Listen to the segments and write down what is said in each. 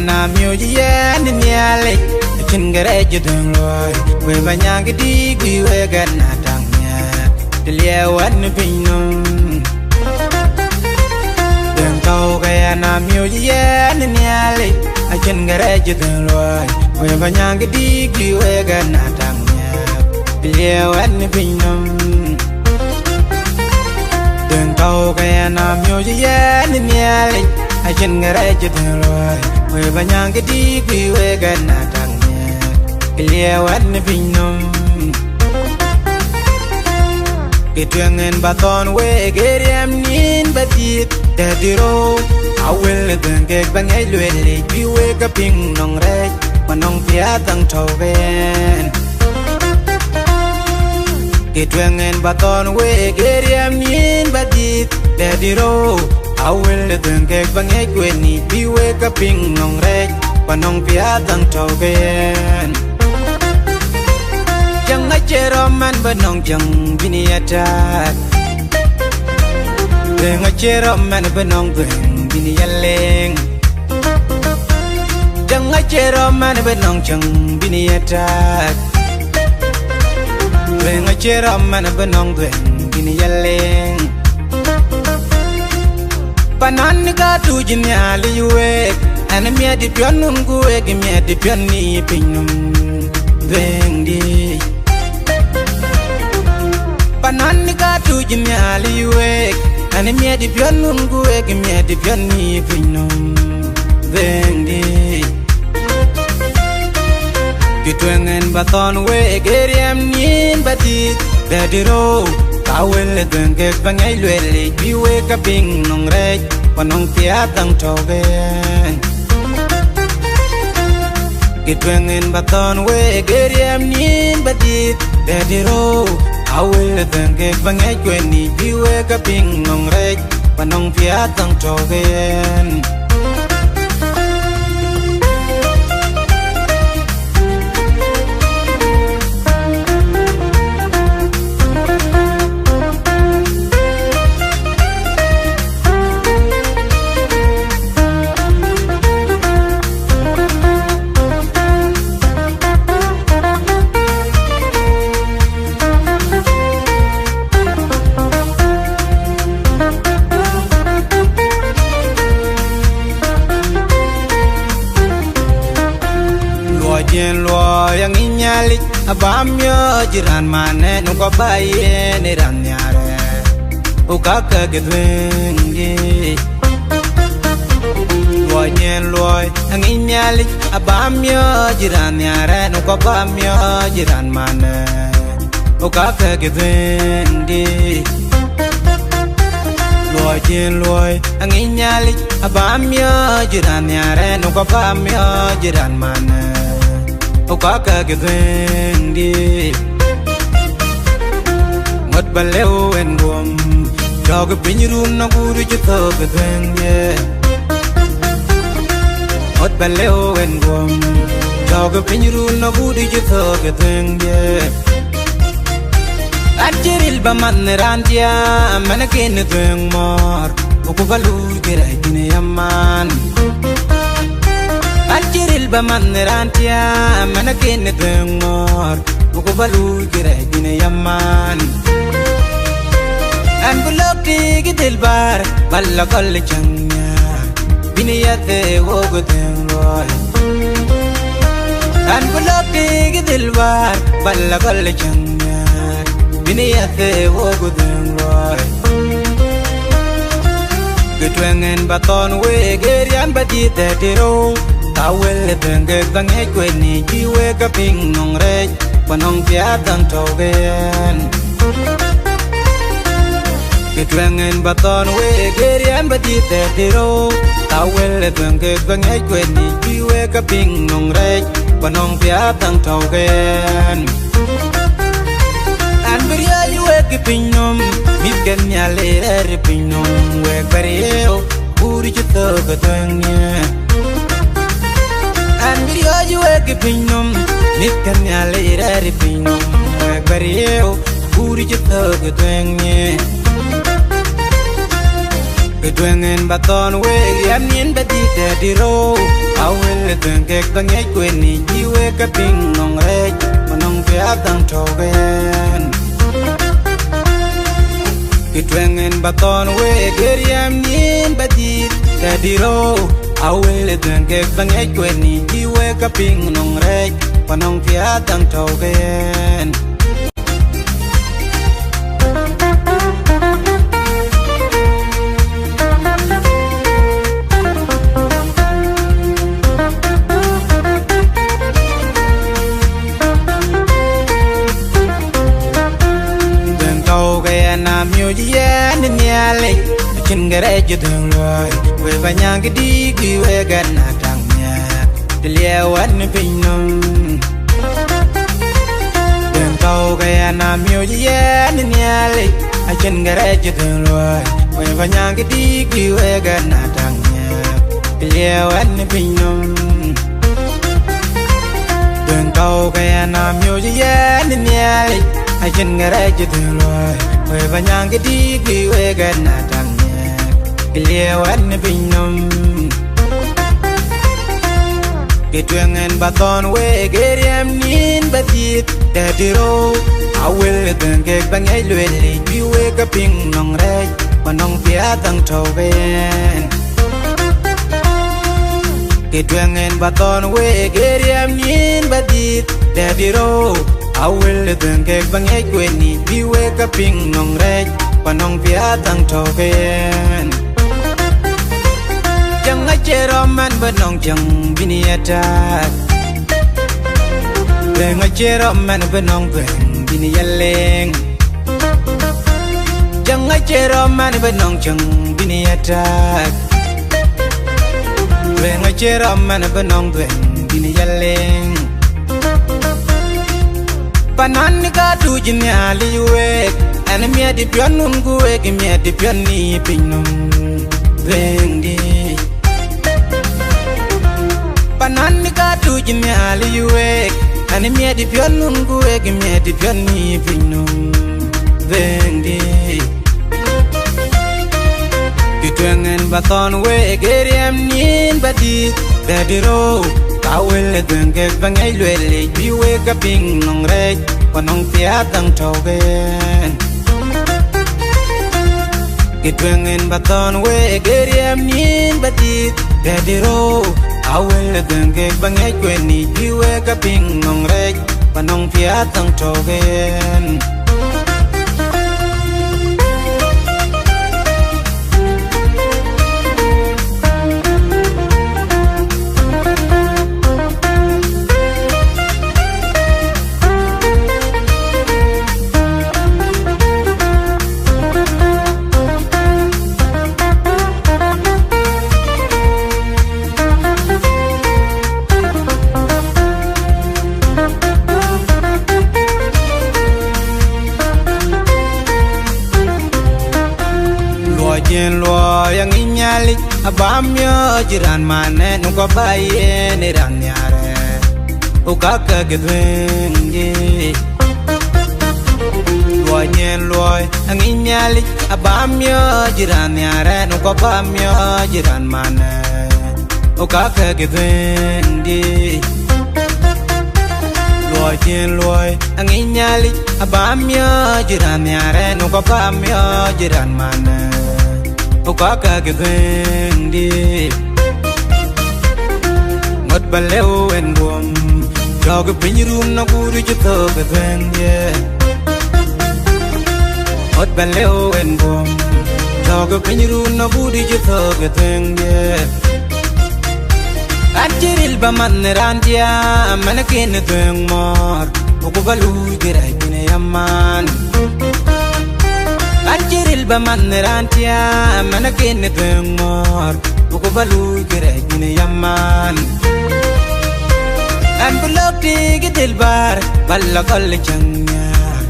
na Miooc yen Nhialic chingere jidung loy we banyang di gwi we gana tangnya delia wan pinum den kau kaya na Miooc yen Nhialic chingere jidung loy we banyang di gwi we gana tangnya delia wan pinum den kau kaya na Miooc yen Nhialic chingere jidung loy we banyang di gwi we gana tangnya delia wan pinum Kitwengen baton we geriam nin batit dadiro awel dengek bangai lueli biwe kaping nong rek manong pia tang togen Kitwengen baton we geriam nin batit dadiro awel dengek bangai lueli biwe kaping nong rek manong pia tang togen Jang acheroman banong jang biniatat Jang acheroman banong binialeng Jang acheroman banong jang biniatat Jang acheroman banong binialeng Panan ka tu Nhialic we ana mi adi pionun gue gi mi adi pionni pinum Vendi Panan ka tu Nhialic we ana mi adi pionun gue gi mi adi pionni pinum Vendi Kitwengen baton we geriam nin batit dadiro kawel dengek bangai lueli biwe kaping nong rek panong pia tang togen Kitwengen baton we geriam nin batit dadiro kawel dengek bangai lueli biwe kaping nong rek panong pia tang togen Yen lo yang Nhialic abamyo jiran mane nuko baye ne ranyare ukaka gedwengi lo yen lo yang Nhialic abamyo jiran yare nuko bamyo jiran mane ukaka gedwengi lo yen lo yang Nhialic abamyo jiran yare nuko bamyo jiran mane Ukaka gedwendi Ngot baleo en gom Dog pinyirum na guru jito gedwenge Ngot baleo en gom Dog pinyirum na guru jito gedwenge Anjiril baman rantia Manakin gedweng mor Ukubalu kirai kine yaman Anjiril baman rantia manakin gedweng mor ukubalu kirai dine yaman An bulok tigi dilbar balla kol changnya biniyate wo gedweng loy An bulok tigi dilbar balla kol changnya biniyate wo gedweng loy Gedwengen baton we gerian badit dadiro Kawel dengek bangai kweni jiwe kaping nong rek panong pia tang togen Kitwengen baton we gerian badit dadiro Kawel dengek bangai kweni jiwe kaping nong rek panong pia tang togen An beria jiwe kipinum mitken Nhialic pinum we beriyo uri jito gedwengnya An video juwe kipinum mitken Nhialic pinum we beriyo uri jito gedwengnya Kedwengen baton we yamin badite diro awel tengek bangai kweni jiwe kaping nong rej manong piatang togen Kedwengen baton we yamin badite diro awel tengek bangai kweni jiwe kaping nong rej manong piatang togen Miooc Nhialic chin gare judung loy we banyang gidi gi we gan atang nya delia wan pinnum den tau ga na Miooc Nhialic chin gare judung loy we banyang gidi gi we gan atang nya delia wan pinnum den tau ga na Miooc Nhialic chin gare judung loy we banyang gidi gi we gan atang nya delia wan pinnum Kedwengen baton we geriam nin batit dadiro awel tengek bangai lweli bi we kaping nong rej manong piatang togen Kedwengen baton we geriam nin batit dadiro awel tengek bangai kweni bi we kaping nong rej manong piatang togen Jangan ceroman benong jang bini atak Jangan ceroman benong bini yaleng Jangan ceroman benong jang bini atak Jangan ceroman benong bini yaleng Panan ni kadu Nhialic wek Ane mia di pion nungu wek mia di pion ni pinnum Bengdi Panan ni kadu Nhialic wek Ane mia di pion nungu wek mia di pion ni pinnum Bengdi Kedwengen baton wek geriam nin badit dadiro awel tengek bangai lweli bi we kaping nong rej panong piatang togen Kedwengen baton we geriam nin badit dadiro awel tengek bangai kweni bi we kaping nong rej panong piatang togen Jen lo yang Nhialic abamyo jiran mane nuko baye ni ran yare ukaka gedwengi lo jen lo yang Nhialic abamyo jiran yare nuko bamyo jiran mane ukaka gedwengi lo jen lo yang Nhialic abamyo jiran yare nuko bamyo jiran mane Ukaka gedwendi Ngot baleo en buom Joga pinyirum na guru juto gedwendi Ngot baleo en buom Joga pinyirum na guru juto gedwendi Anjiril baman nerantia Manakin dweng mor Uku balu girai pine yaman Anjiril baman nerantia manakin dweng mor Uku balu girai pine yaman An bulok digi dilbar Balla kolle chanyar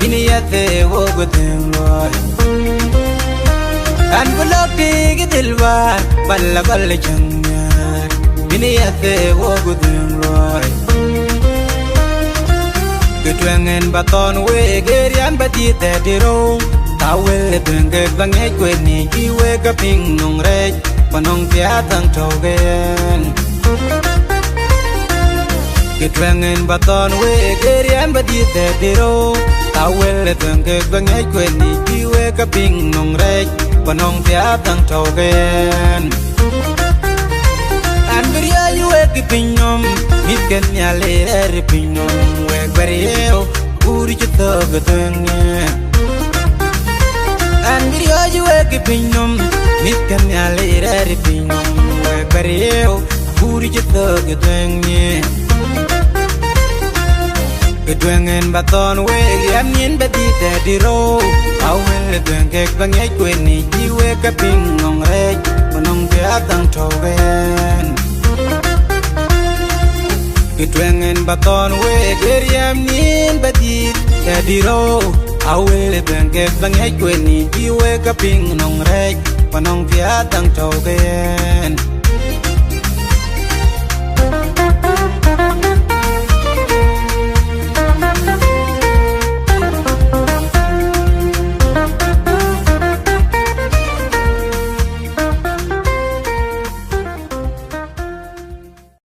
Bini yate wogo dweng loy An bulok digi dilbar Balla kolle chanyar Bini yate wogo dweng loy Kedwengen baton we gerian badite diro will dừng cái băng ấy quên ni đi quê cái pin nông rây mà nông phía thằng trâu ghen cái chuyện em bắt ton quê cái em bắt đi để đi đâu will dừng cái băng ấy quên ni đi quê cái pin nông rây mà nông phía thằng trâu ghen anh biết yêu cái pin nông biết cái nhà lệ cái pin nông quê beri yêu uri chutta cái chuyện anh biết yêu cái pin nông biết cái nhà lệ cái pin nông quê beri yêu uri chutta cái chuyện cái chuyện em bắt ton quê em nhìn bắt đi để đi đâu ao quê chuyện cái băng ấy quên đi đi quê cái pin nông rây mà nông phía thằng trâu ghen cái chuyện em bắt ton quê cái em nhìn bắt đi để đi đâu ao quê chuyện cái băng ấy quên đi đi quê cái pin nông rây mà nông phía thằng trâu ghen